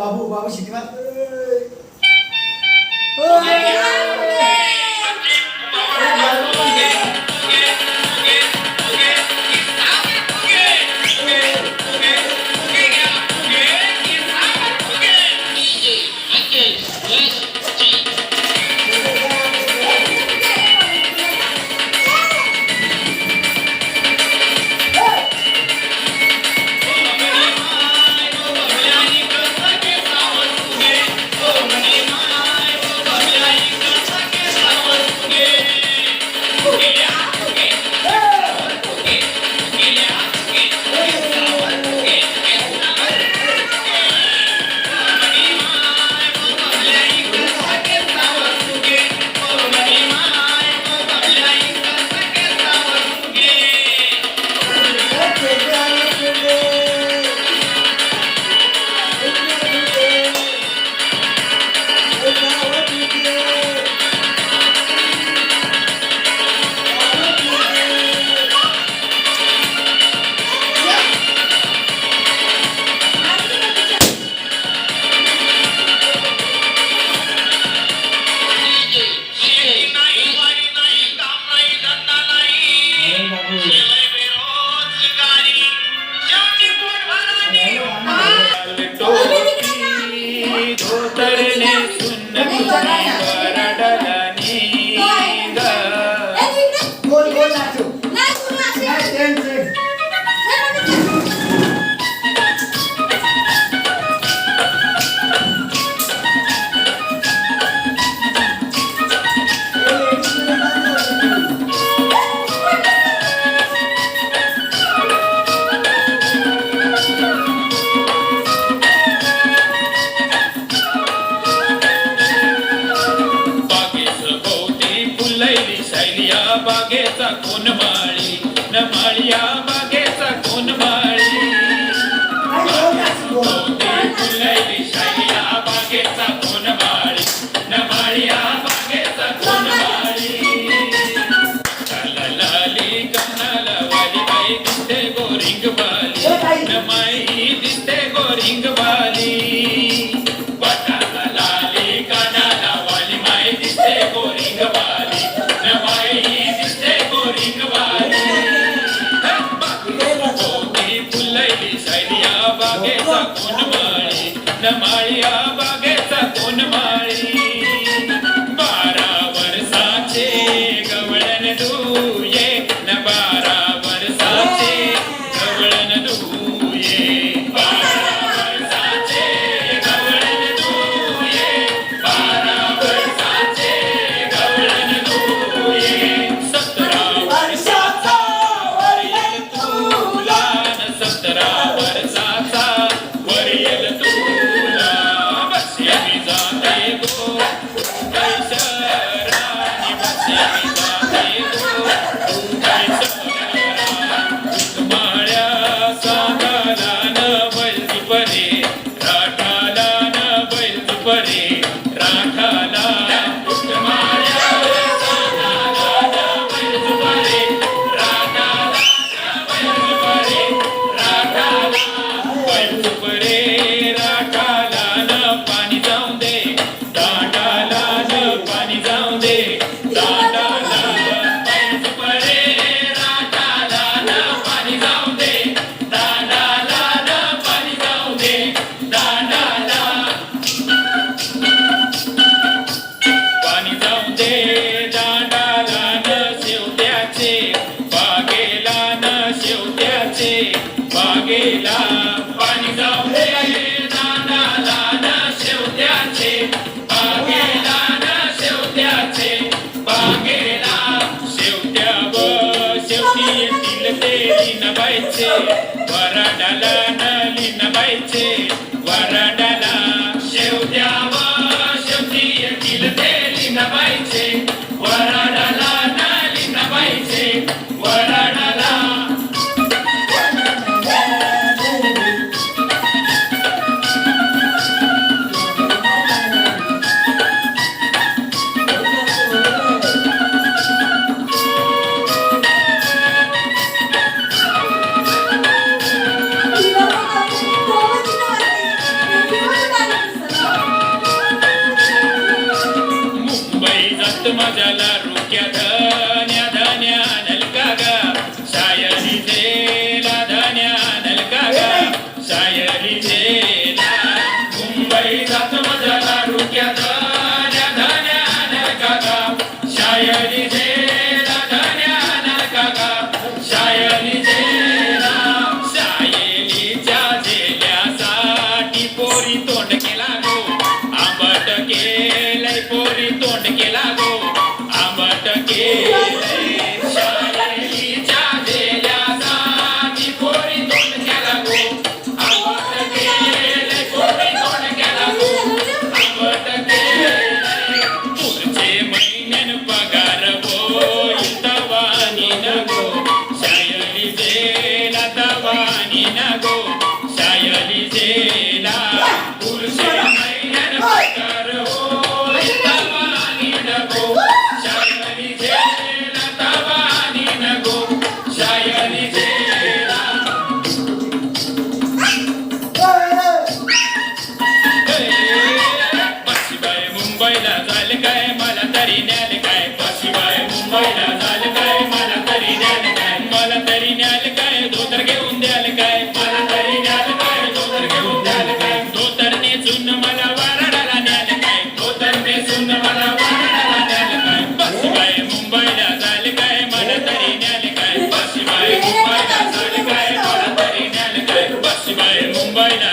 बाबू बाबू शिकणार बागेचा कोण माळी न माळिया बागेचा कोण माळी फुलैली शालिया बागेचा कोण माळी न माळिया बागेचा कोण माळी लाली कन्नाला वाली बाई दिसते गोरिंग बाली न माई दिसते गोरिंग बाली वाटाला लाली कन्नाला वाली माई दिसते गोरिंग बाली न माई बागेचा कोण माळी न माळिया बागेचा कोण माळी 12 वर्षाचे गवळण दुये न 12 वर्षाचे गवळण दुये 12 वर्षाचे गवळण दुये 12 वर्षाचे गवळण दुये 17 वर्षाचा वरील तुला न 17 वर्षाचा वरील तुला बस्यामी जाते गो कैसरानी बस्यामी जाते गो कैसरा माळ्या सांगाला न बैल परे राठाला न बैल परे राठाला माळ्या सांगाला न बैल परे राठाला न बैल परे राठाला बैल परे राठाला न पाणी जाऊन दे दांडाला न पाणी जाऊन दे दांडाला बैल परे राठाला न पाणी जाऊन दे दांडाला न पाणी जाऊन दे दांडाला पाणी जाऊन दे दांडाला न शेवट्याचे बागेला न शेवट्याचे बागेला पाणी जाऊन दे दांडाला न शेवट्याचे बागेला न शेवट्याचे बागेला शेवट्या व शेवटी येतील ते लिनबाईचे वराडाला न लिनबाईचे वराडाला शेवट्या व शेवटी येतील ते लिनबाईचे वराडाला न लिनबाईचे वराडाला जेला पुरुषे महिन्यान पगार होय तवा आणि नको शायरी जेला तवा आणि नको शायरी जेला बशीबाई मुंबईला झाले काय मला तरी न्याल काय बशीबाई मुंबईला झाले काय मला तरी न्याल काय मला तरी न्याल काय धोतर घेऊन द्याल काय मला तरी न्याल काय धोतर घेऊन द्याल काय धोतर नेसून मला वाराडाला न्याल काय धोतर नेसून मला वाराडाला न्याल काय बशीबाई मुंबईला झाले काय मला तरी न्याल काय बशीबाई मुंबईला झाले काय मला तरी न्याल काय बशीबाई मुंबईला